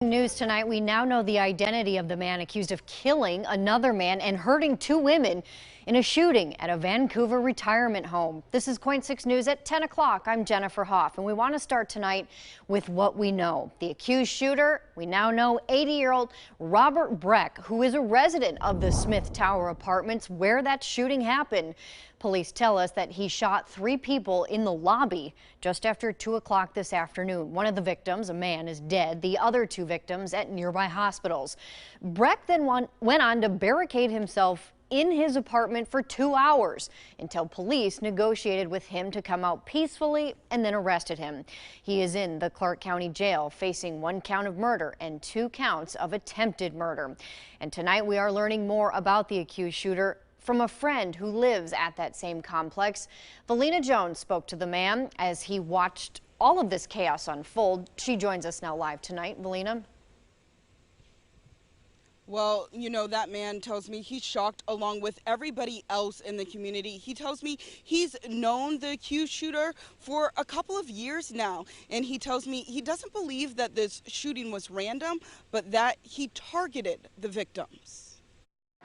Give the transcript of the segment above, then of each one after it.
News tonight, we now know the identity of the man accused of killing another man and hurting two women in a shooting at a Vancouver retirement home. This is KOIN 6 News at 10 o'clock. I'm Jennifer Hoff, and we want to start tonight with what we know. The accused shooter, we now know 80-year-old Robert Breck, who is a resident of the Smith Tower Apartments where that shooting happened. Police tell us that he shot three people in the lobby just after 2 o'clock this afternoon. One of the victims, a man, is dead. The other two victims at nearby hospitals. Breck then went on to barricade himself in his apartment for 2 hours until police negotiated with him to come out peacefully and then arrested him. He is in the Clark County Jail facing 1 count of murder and 2 counts of attempted murder. And tonight we are learning more about the accused shooter from a friend who lives at that same complex. Valina Jones spoke to the man as he watched all of this chaos unfold. She joins us now live tonight. Valina. Well, you know, that man tells me he's shocked along with everybody else in the community. He tells me he's known the accused shooter for a couple of years now. And he tells me he doesn't believe that this shooting was random, but that he targeted the victims.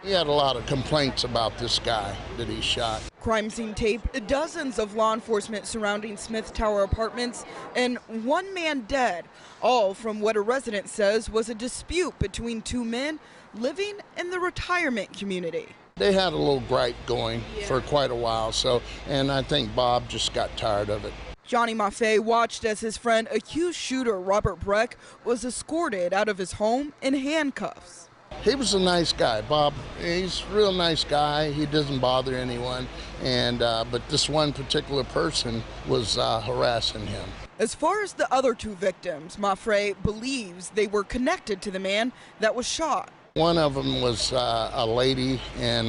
He had a lot of complaints about this guy that he shot. Crime scene tape, dozens of law enforcement surrounding Smith Tower Apartments, and 1 man dead, all from what a resident says was a dispute between 2 men living in the retirement community. They had a little gripe going for quite a while, and I think Bob just got tired of it. Johnny Maffei watched as his friend, accused shooter Robert Breck, was escorted out of his home in handcuffs. He was a nice guy, Bob. He's a real nice guy. He doesn't bother anyone, but this one particular person was harassing him. As far as the other 2 victims, Maffei believes they were connected to the man that was shot. One of them was a lady and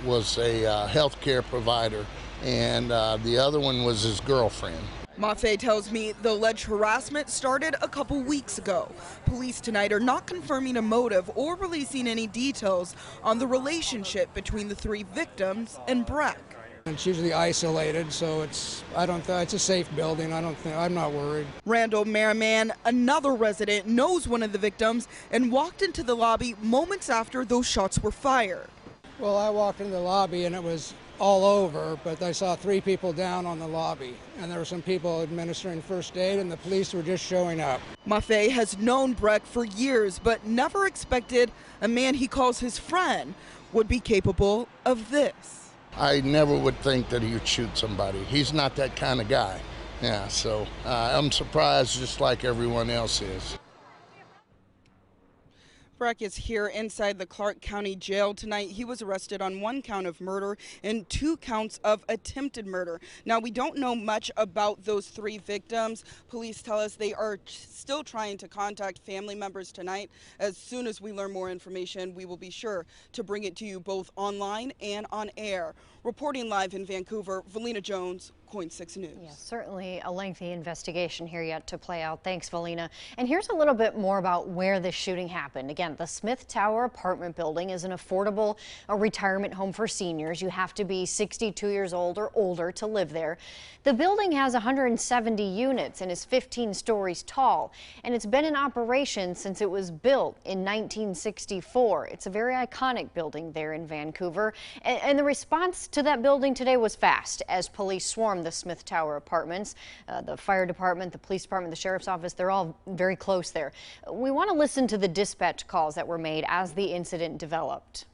was a health care provider, and the other one was his girlfriend. Maffei tells me the alleged harassment started a couple weeks ago. Police tonight are not confirming a motive or releasing any details on the relationship between the 3 victims and Breck. It's usually isolated, so it's a safe building. I'm not worried. Randall Merriman, another resident, knows one of the victims and walked into the lobby moments after those shots were fired. Well, I walked into the lobby and it was all over, but I saw 3 people down on the lobby, and there were some people administering first aid, and the police were just showing up. Maffei has known Breck for years, but never expected a man he calls his friend would be capable of this. I never would think that he would shoot somebody. He's not that kind of guy. Yeah, so I'm surprised just like everyone else is. Breck is here inside the Clark County Jail tonight. He was arrested on 1 count of murder and 2 counts of attempted murder. Now, we don't know much about those 3 victims. Police tell us they are still trying to contact family members tonight. As soon as we learn more information, we will be sure to bring it to you both online and on air. Reporting live in Vancouver, Valina Jones, KOIN 6 News. Yeah, certainly a lengthy investigation here yet to play out. Thanks, Valina. And here's a little bit more about where this shooting happened. Again, the Smith Tower apartment building is an affordable retirement home for seniors. You have to be 62 years old or older to live there. The building has 170 units and is 15 stories tall, and it's been in operation since it was built in 1964. It's a very iconic building there in Vancouver, and the response to that building today was fast as police swarmed the Smith Tower Apartments. The fire department, the police department, the sheriff's office, they're all very close there. We want to listen to the dispatch calls that were made as the incident developed.